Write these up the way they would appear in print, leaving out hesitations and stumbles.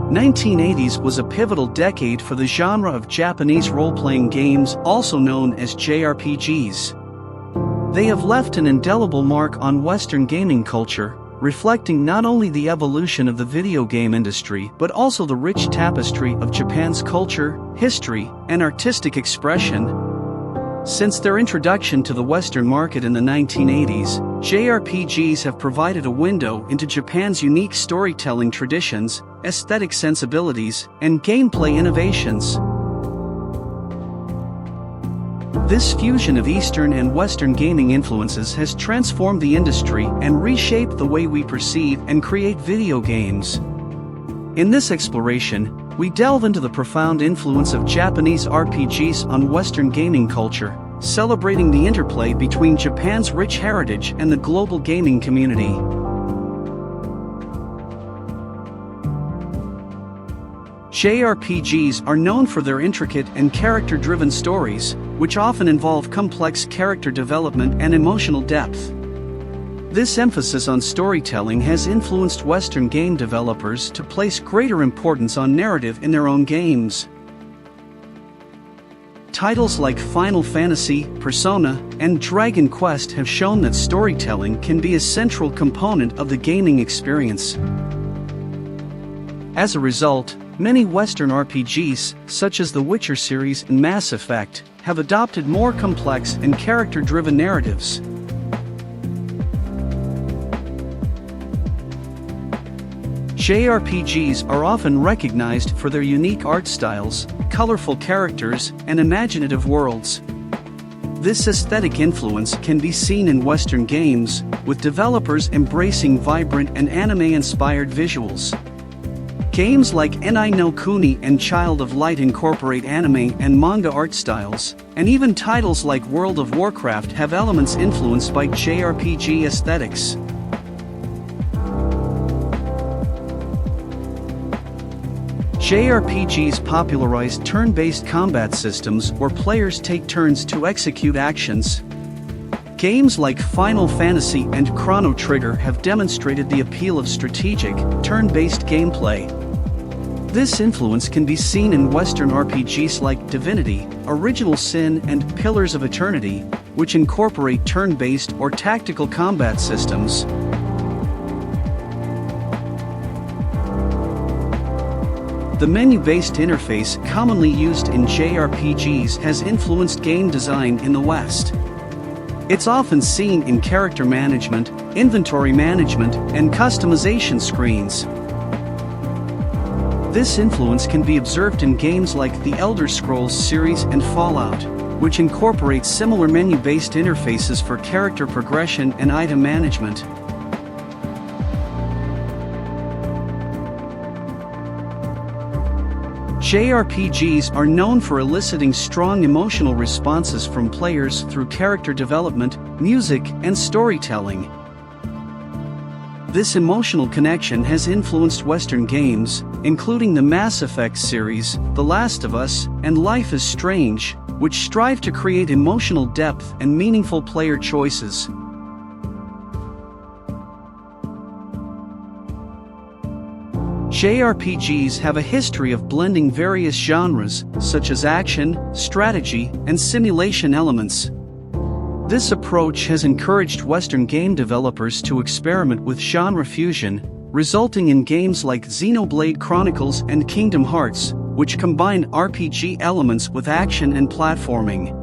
1980s was a pivotal decade for the genre of Japanese role-playing games, also known as JRPGs. They have left an indelible mark on Western gaming culture, reflecting not only the evolution of the video game industry but also the rich tapestry of Japan's culture, history, and artistic expression. Since their introduction to the Western market in the 1980s, JRPGs have provided a window into Japan's unique storytelling traditions, aesthetic sensibilities, and gameplay innovations. This fusion of Eastern and Western gaming influences has transformed the industry and reshaped the way we perceive and create video games. In this exploration, we delve into the profound influence of Japanese RPGs on Western gaming culture, celebrating the interplay between Japan's rich heritage and the global gaming community. JRPGs are known for their intricate and character-driven stories, which often involve complex character development and emotional depth. This emphasis on storytelling has influenced Western game developers to place greater importance on narrative in their own games. Titles like Final Fantasy, Persona, and Dragon Quest have shown that storytelling can be a central component of the gaming experience. As a result, many Western RPGs, such as the Witcher series and Mass Effect, have adopted more complex and character-driven narratives. JRPGs are often recognized for their unique art styles, colorful characters, and imaginative worlds. This aesthetic influence can be seen in Western games, with developers embracing vibrant and anime-inspired visuals. Games like Enai no Kuni and Child of Light incorporate anime and manga art styles, and even titles like World of Warcraft have elements influenced by JRPG aesthetics. JRPGs popularized turn-based combat systems where players take turns to execute actions. Games like Final Fantasy and Chrono Trigger have demonstrated the appeal of strategic, turn-based gameplay. This influence can be seen in Western RPGs like Divinity, Original Sin, and Pillars of Eternity, which incorporate turn-based or tactical combat systems. The menu-based interface commonly used in JRPGs has influenced game design in the West. It's often seen in character management, inventory management, and customization screens. This influence can be observed in games like the Elder Scrolls series and Fallout, which incorporate similar menu-based interfaces for character progression and item management. JRPGs are known for eliciting strong emotional responses from players through character development, music, and storytelling. This emotional connection has influenced Western games, including the Mass Effect series, The Last of Us, and Life is Strange, which strive to create emotional depth and meaningful player choices. JRPGs have a history of blending various genres, such as action, strategy, and simulation elements. This approach has encouraged Western game developers to experiment with genre fusion, resulting in games like Xenoblade Chronicles and Kingdom Hearts, which combine RPG elements with action and platforming.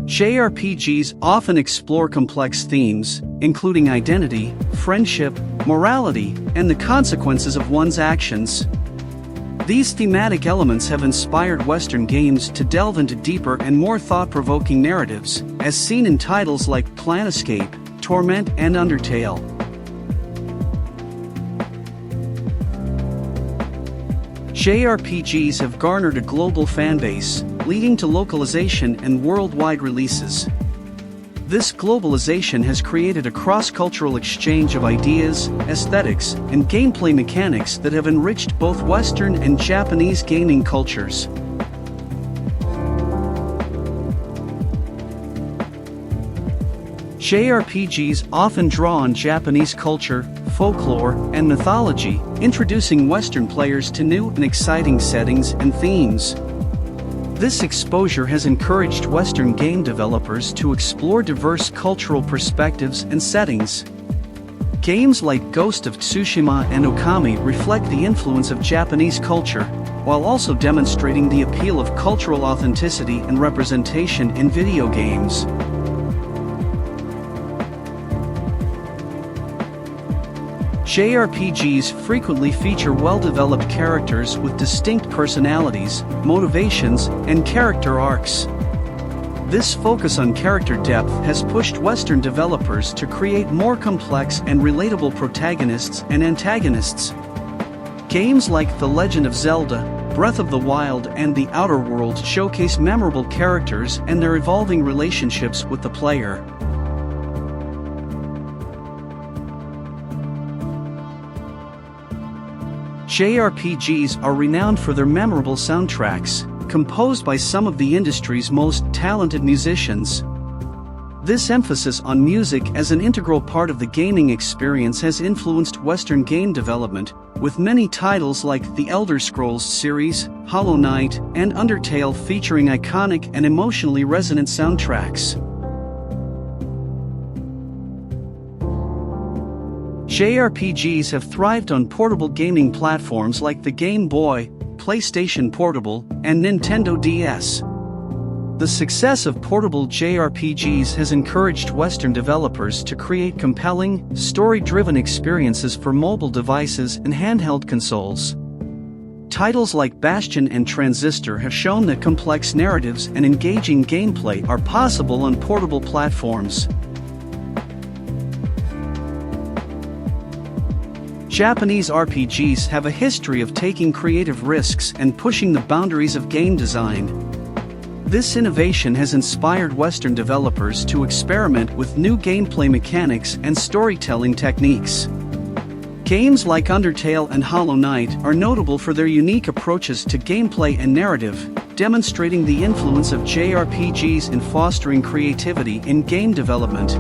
JRPGs often explore complex themes, including identity, friendship, morality, and the consequences of one's actions. These thematic elements have inspired Western games to delve into deeper and more thought-provoking narratives, as seen in titles like Planescape, Torment, and Undertale. JRPGs have garnered a global fanbase, leading to localization and worldwide releases. This globalization has created a cross-cultural exchange of ideas, aesthetics, and gameplay mechanics that have enriched both Western and Japanese gaming cultures. JRPGs often draw on Japanese culture, folklore, and mythology, introducing Western players to new and exciting settings and themes. This exposure has encouraged Western game developers to explore diverse cultural perspectives and settings. Games like Ghost of Tsushima and Okami reflect the influence of Japanese culture, while also demonstrating the appeal of cultural authenticity and representation in video games. JRPGs frequently feature well-developed characters with distinct personalities, motivations, and character arcs. This focus on character depth has pushed Western developers to create more complex and relatable protagonists and antagonists. Games like The Legend of Zelda, Breath of the Wild, and The Outer Worlds showcase memorable characters and their evolving relationships with the player. JRPGs are renowned for their memorable soundtracks, composed by some of the industry's most talented musicians. This emphasis on music as an integral part of the gaming experience has influenced Western game development, with many titles like the Elder Scrolls series, Hollow Knight, and Undertale featuring iconic and emotionally resonant soundtracks. JRPGs have thrived on portable gaming platforms like the Game Boy, PlayStation Portable, and Nintendo DS. The success of portable JRPGs has encouraged Western developers to create compelling, story-driven experiences for mobile devices and handheld consoles. Titles like Bastion and Transistor have shown that complex narratives and engaging gameplay are possible on portable platforms. Japanese RPGs have a history of taking creative risks and pushing the boundaries of game design. This innovation has inspired Western developers to experiment with new gameplay mechanics and storytelling techniques. Games like Undertale and Hollow Knight are notable for their unique approaches to gameplay and narrative, demonstrating the influence of JRPGs in fostering creativity in game development.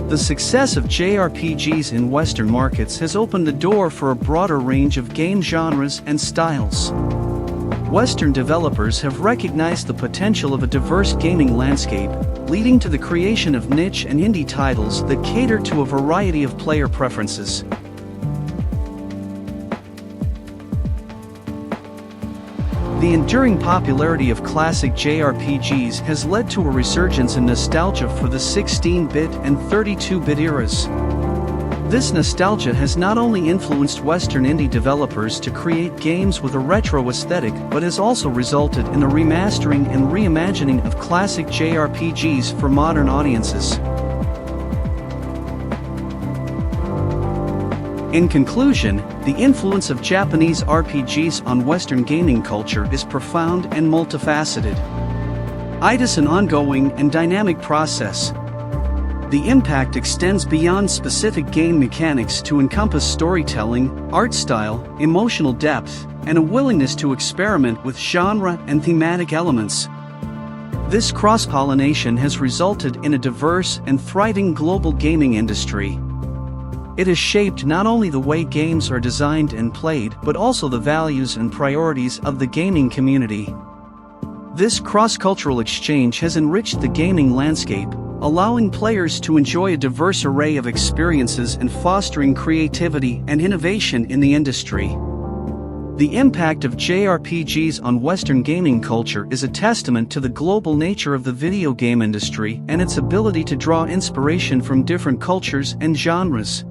The success of JRPGs in Western markets has opened the door for a broader range of game genres and styles. Western developers have recognized the potential of a diverse gaming landscape, leading to the creation of niche and indie titles that cater to a variety of player preferences. The enduring popularity of classic JRPGs has led to a resurgence in nostalgia for the 16-bit and 32-bit eras. This nostalgia has not only influenced Western indie developers to create games with a retro aesthetic but has also resulted in a remastering and reimagining of classic JRPGs for modern audiences. In conclusion, the influence of Japanese RPGs on Western gaming culture is profound and multifaceted. It is an ongoing and dynamic process. The impact extends beyond specific game mechanics to encompass storytelling, art style, emotional depth, and a willingness to experiment with genre and thematic elements. This cross-pollination has resulted in a diverse and thriving global gaming industry. It has shaped not only the way games are designed and played, but also the values and priorities of the gaming community. This cross-cultural exchange has enriched the gaming landscape, allowing players to enjoy a diverse array of experiences and fostering creativity and innovation in the industry. The impact of JRPGs on Western gaming culture is a testament to the global nature of the video game industry and its ability to draw inspiration from different cultures and genres.